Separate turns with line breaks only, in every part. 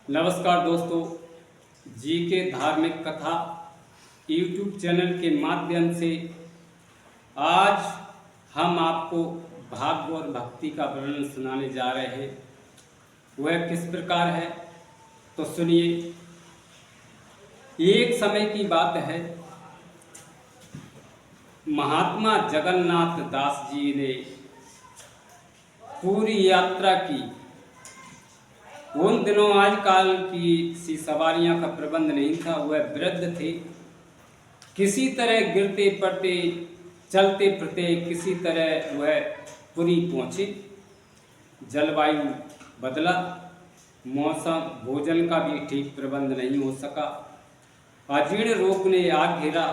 नमस्कार दोस्तों, जी के धार्मिक कथा यूट्यूब चैनल के माध्यम से आज हम आपको भाग्य और भक्ति का वर्णन सुनाने जा रहे हैं। वह किस प्रकार है तो सुनिए। एक समय की बात है, महात्मा जगन्नाथ दास जी ने पूरी यात्रा की। उन दिनों आजकल की सी सवारियां का प्रबंध नहीं था। वह वृद्ध थे। किसी तरह गिरते पड़ते चलते फिरते किसी तरह वह पुरी पहुँचे। जलवायु बदला, मौसम भोजन का भी ठीक प्रबंध नहीं हो सका। अजीर्ण रोग ने आग घेरा।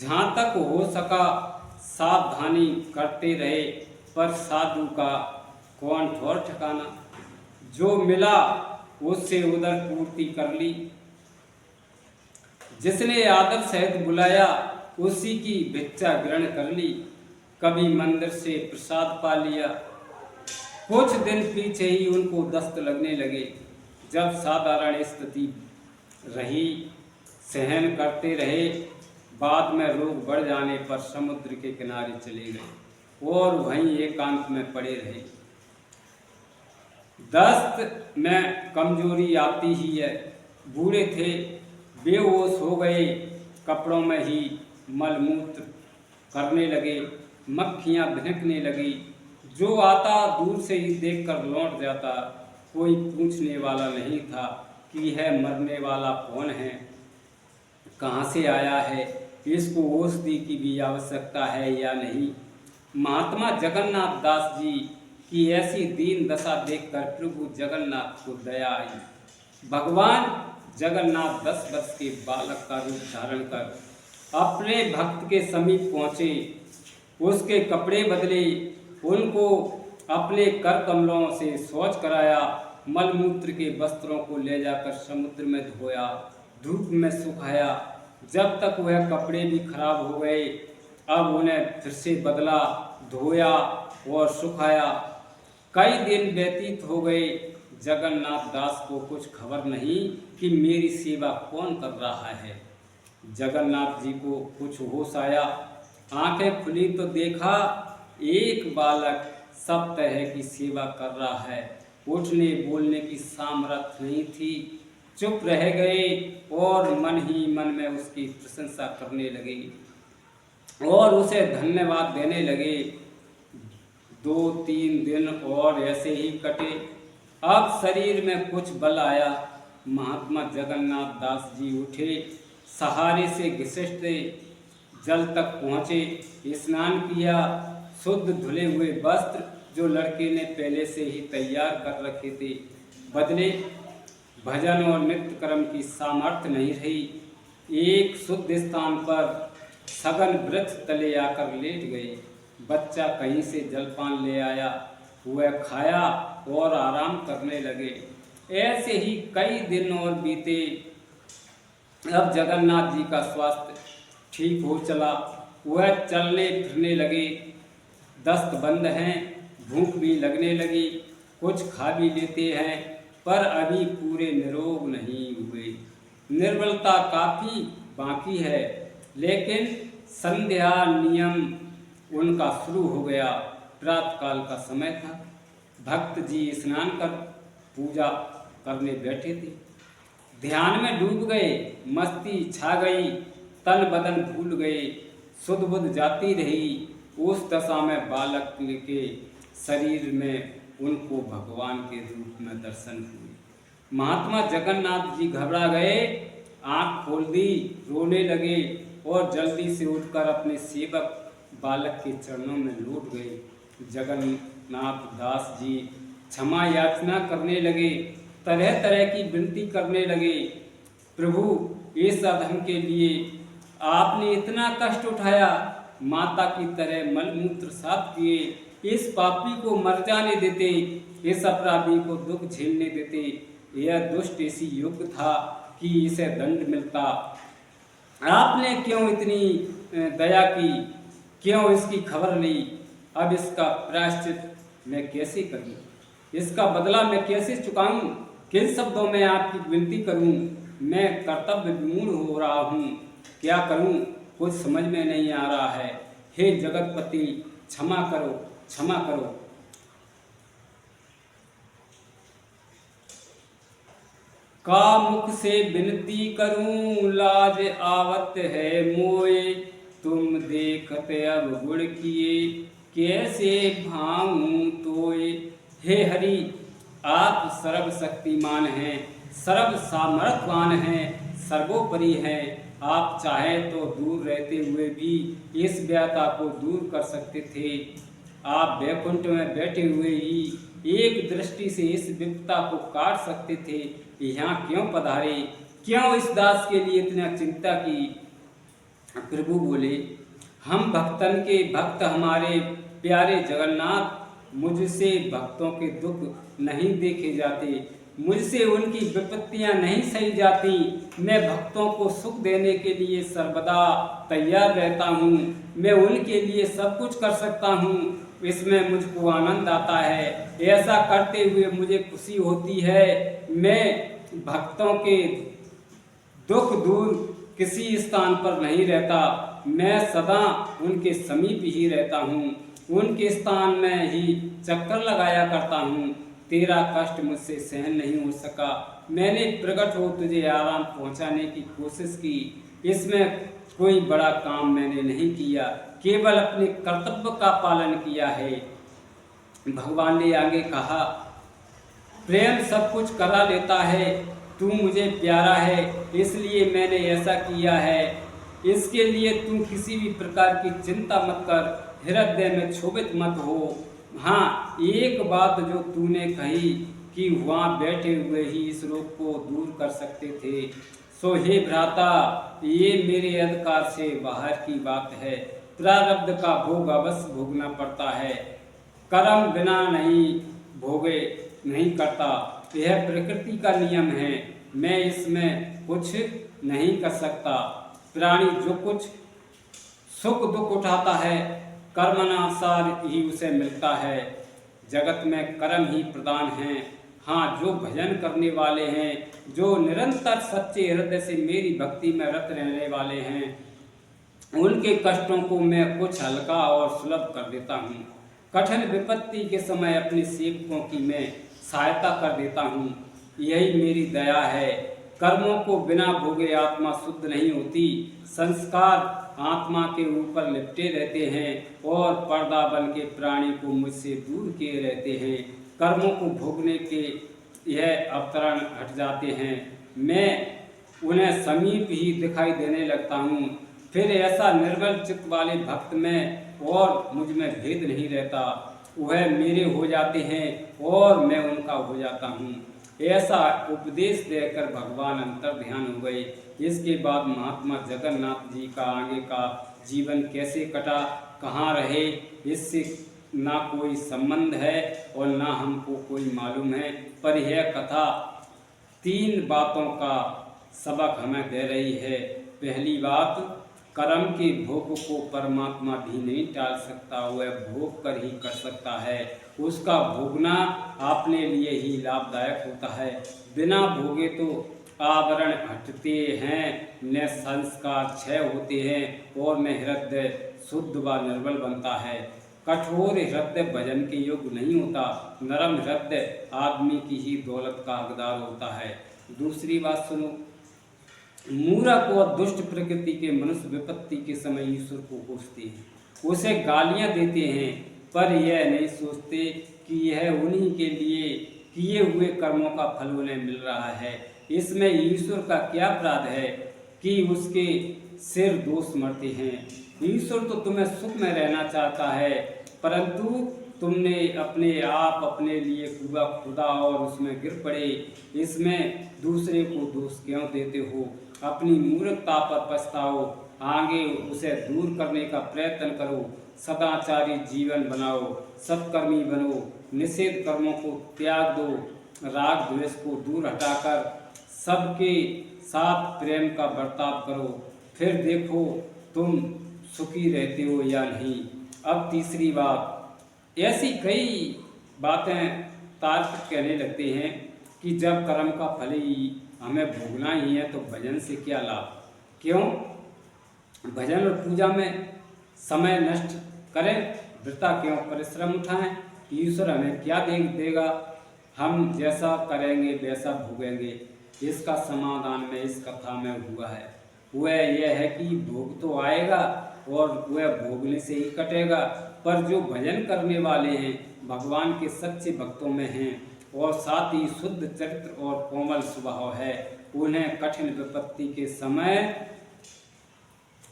जहाँ तक हो सका सावधानी करते रहे, पर साधु का कौन ठौर ठिकाना। जो मिला उससे उधर पूर्ति कर ली। जिसने आदर सहित बुलाया उसी की भिक्षा ग्रहण कर ली। कभी मंदिर से प्रसाद पा लिया। कुछ दिन पीछे ही उनको दस्त लगने लगे। जब साधारण स्थिति रही, सहन करते रहे। बाद में रोग बढ़ जाने पर समुद्र के किनारे चले गए और वहीं एकांत में पड़े रहे। दस्त में कमजोरी आती ही है। बूढ़े थे, बेहोश हो गए। कपड़ों में ही मलमूत्र करने लगे। मक्खियाँ भिनकने लगी। जो आता दूर से ही देखकर लौट जाता। कोई पूछने वाला नहीं था कि यह मरने वाला कौन है, कहाँ से आया है, इसको औषधि की भी आवश्यकता है या नहीं। महात्मा जगन्नाथ दास जी की ऐसी दीन दशा देखकर प्रभु जगन्नाथ को दया आई। भगवान जगन्नाथ 10 वर्ष के बालक का रूप धारण कर अपने भक्त के समीप पहुँचे। उसके कपड़े बदले, उनको अपने कर कमलों से शौच कराया। मलमूत्र के वस्त्रों को ले जाकर समुद्र में धोया, धूप में सुखाया। जब तक वह कपड़े भी खराब हो गए, अब उन्हें फिर से बदला, धोया और सुखाया। कई दिन व्यतीत हो गए। जगन्नाथ दास को कुछ खबर नहीं कि मेरी सेवा कौन कर रहा है। जगन्नाथ जी को कुछ होश आया। आंखें खुली तो देखा एक बालक सब तरह की सेवा कर रहा है। उठने बोलने की सामर्थ्य नहीं थी। चुप रह गए और मन ही मन में उसकी प्रशंसा करने लगे और उसे धन्यवाद देने लगे। 2-3 दिन और ऐसे ही कटे। अब शरीर में कुछ बल आया। महात्मा जगन्नाथ दास जी उठे, सहारे से घिसटते जल तक पहुँचे, स्नान किया। शुद्ध धुले हुए वस्त्र जो लड़के ने पहले से ही तैयार कर रखे थे बदले। भजन और नित्य कर्म की सामर्थ्य नहीं रही। एक शुद्ध स्थान पर सघन वृक्ष तले आकर लेट गए। बच्चा कहीं से जलपान ले आया, वह खाया और आराम करने लगे। ऐसे ही कई दिन और बीते। अब जगन्नाथ जी का स्वास्थ्य ठीक हो चला। वह चलने फिरने लगे। दस्त बंद हैं, भूख भी लगने लगी, कुछ खा भी लेते हैं, पर अभी पूरे निरोग नहीं हुए। निर्बलता काफ़ी बाकी है, लेकिन संध्या नियम उनका शुरू हो गया। प्रातःकाल का समय था। भक्त जी स्नान कर पूजा करने बैठे थे। ध्यान में डूब गए। मस्ती छा गई। तन बदन भूल गए। सुध बुध जाती रही। उस दशा में बालक के शरीर में उनको भगवान के रूप में दर्शन हुए। महात्मा जगन्नाथ जी घबरा गए, आंख खोल दी, रोने लगे और जल्दी से उठकर अपने सेवक बालक के चरणों में लौट गए। जगन्नाथ दास जी क्षमा याचना करने लगे, तरह तरह की विनती करने लगे। प्रभु, इस अधम के लिए आपने इतना कष्ट उठाया, माता की तरह मलमूत्र साफ किए, इस पापी को मर जाने देते, इस अपराधी को दुख झेलने देते। यह दुष्ट इसी योग्य था कि इसे दंड मिलता। आपने क्यों इतनी दया की, क्यों इसकी खबर ली। अब इसका प्रायश्चित मैं कैसे करूं, इसका बदला मैं कैसे चुकाऊं। किन शब्दों में आपकी विनती करूं? मैं कर्तव्य विमूढ़ हो रहा हूं, क्या करूं? कुछ समझ में नहीं आ रहा है। हे जगतपति, क्षमा करो, क्षमा करो। का मुख से विनती करूं, लाज आवत है मोए। तुम देखत अब गुण किए, कैसे भाऊं तोए। हे हरि, आप सर्वशक्तिमान हैं, सर्व सामर्थ्यवान हैं, सर्वोपरि हैं। आप चाहें तो दूर रहते हुए भी इस व्यथा को दूर कर सकते थे। आप वैकुंठ में बैठे हुए ही एक दृष्टि से इस विपदा को काट सकते थे। यहाँ क्यों पधारे? क्यों इस दास के लिए इतना चिंता की? प्रभु बोले, हम भक्तन के भक्त, हमारे प्यारे जगन्नाथ, मुझसे भक्तों के दुख नहीं देखे जाते, मुझसे उनकी विपत्तियां नहीं सही जाती। मैं भक्तों को सुख देने के लिए सर्वदा तैयार रहता हूँ। मैं उनके लिए सब कुछ कर सकता हूँ। इसमें मुझको आनंद आता है। ऐसा करते हुए मुझे खुशी होती है। मैं भक्तों के दुख दूर किसी स्थान पर नहीं रहता, मैं सदा उनके समीप ही रहता हूँ, उनके स्थान में ही चक्कर लगाया करता हूँ। तेरा कष्ट मुझसे सहन नहीं हो सका। मैंने प्रकट हो तुझे आराम पहुँचाने की कोशिश की। इसमें कोई बड़ा काम मैंने नहीं किया, केवल अपने कर्तव्य का पालन किया है। भगवान ने आगे कहा, प्रेम सब कुछ करा लेता है। तू मुझे प्यारा है, इसलिए मैंने ऐसा किया है। इसके लिए तू किसी भी प्रकार की चिंता मत कर, हृदय में क्षोभित मत हो। हाँ, एक बात जो तूने कही कि वहाँ बैठे हुए ही इस रोग को दूर कर सकते थे, सो हे भ्राता, ये मेरे अधिकार से बाहर की बात है। प्रारब्ध का भोग अवश्य भोगना पड़ता है, कर्म बिना नहीं भोगे नहीं करता। यह प्रकृति का नियम है, मैं इसमें कुछ नहीं कर सकता। प्राणी जो कुछ सुख दुख उठाता है, कर्मानुसार ही उसे मिलता है। जगत में कर्म ही प्रधान हैं। हाँ, जो भजन करने वाले हैं, जो निरंतर सच्चे हृदय से मेरी भक्ति में रत रहने वाले हैं, उनके कष्टों को मैं कुछ हल्का और सुलभ कर देता हूँ। कठिन विपत्ति के समय अपने सेवकों की मैं सहायता कर देता हूँ। यही मेरी दया है। कर्मों को बिना भोगे आत्मा शुद्ध नहीं होती। संस्कार आत्मा के ऊपर लिपटे रहते हैं और पर्दा बन के प्राणी को मुझसे दूर किए रहते हैं। कर्मों को भोगने के यह अवतरण हट जाते हैं, मैं उन्हें समीप ही दिखाई देने लगता हूँ। फिर ऐसा निर्बल चित्त वाले भक्त में और मुझ में भेद नहीं रहता। वह मेरे हो जाते हैं और मैं उनका हो जाता हूँ। ऐसा उपदेश देकर भगवान अंतर ध्यान हो गए। इसके बाद महात्मा जगन्नाथ जी का आगे का जीवन कैसे कटा, कहाँ रहे, इससे ना कोई संबंध है और ना हमको कोई मालूम है। पर यह कथा 3 बातों का सबक हमें दे रही है। पहली बात, कर्म के भोग को परमात्मा भी नहीं टाल सकता, वह भोग कर ही कर सकता है। उसका भोगना अपने लिए ही लाभदायक होता है। बिना भोगे तो आवरण हटते हैं, न संस्कार क्षय होते हैं और न हृदय शुद्ध व निर्बल बनता है। कठोर हृदय भजन के योग्य नहीं होता, नरम हृदय आदमी की ही दौलत का हकदार होता है। दूसरी बात सुनो, मूर्ख और दुष्ट प्रकृति के मनुष्य विपत्ति के समय ईश्वर को कोसते हैं, उसे गालियां देते हैं, पर यह नहीं सोचते कि यह उन्हीं के लिए किए हुए कर्मों का फल उन्हें मिल रहा है। इसमें ईश्वर का क्या अपराध है कि उसके सिर दोष मरते हैं। ईश्वर तो तुम्हें सुख में रहना चाहता है, परंतु तुमने अपने आप अपने लिए कूदा खुदा और उसमें गिर पड़े। इसमें दूसरे को दोष क्यों देते हो? अपनी मूर्खता पर पछताओ, आगे उसे दूर करने का प्रयत्न करो। सदाचारी जीवन बनाओ, सत्कर्मी बनो, निषेध कर्मों को त्याग दो, राग द्वेष को दूर हटाकर सबके साथ प्रेम का बर्ताव करो। फिर देखो तुम सुखी रहते हो या नहीं। अब तीसरी बात, ऐसी कई बातें तार्किक कहने लगते हैं कि जब कर्म का फल ही हमें भोगना ही है तो भजन से क्या लाभ। क्यों भजन और पूजा में समय नष्ट करें, वृथा क्यों परिश्रम उठाएं, ईश्वर हमें क्या देगा, हम जैसा करेंगे वैसा भोगेंगे। इसका समाधान में इस कथा में हुआ है, वह यह है कि भोग तो आएगा और वह भोगने से ही कटेगा, पर जो भजन करने वाले हैं, भगवान के सच्चे भक्तों में हैं और साथ ही शुद्ध चरित्र और कोमल स्वभाव है, उन्हें कठिन विपत्ति के समय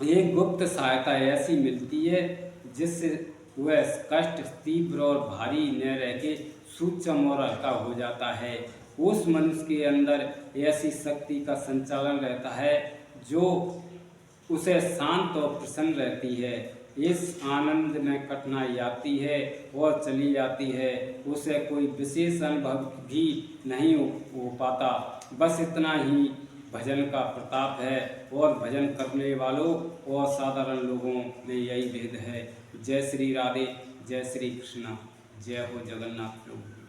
एक गुप्त सहायता ऐसी मिलती है जिससे वह कष्ट तीव्र और भारी न रह के सूक्ष्म और हल्का हो जाता है। उस मनुष्य के अंदर ऐसी शक्ति का संचालन रहता है जो उसे शांत और प्रसन्न रहती है। इस आनंद में कठिनाई आती है और चली जाती है, उसे कोई विशेष अनुभव भी नहीं हो पाता। बस इतना ही भजन का प्रताप है और भजन करने वालों और साधारण लोगों में यही भेद है। जय श्री राधे, जय श्री कृष्ण, जय हो जगन्नाथ प्रभु।